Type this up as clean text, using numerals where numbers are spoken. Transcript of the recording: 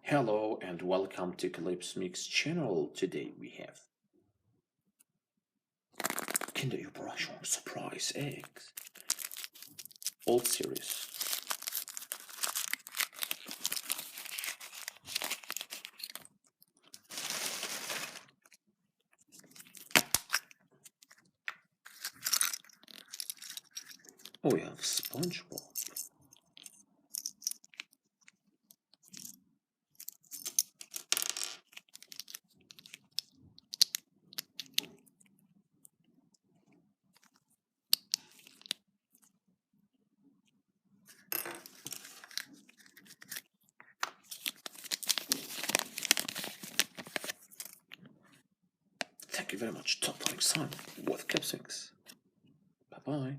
Hello and welcome to Clipsmixxx channel. Today we have Kinderüberraschung Surprise Eggs. Old series. Oh, we have SpongeBob. Thank you very much. Till next time with Clipsmixxx. Bye bye.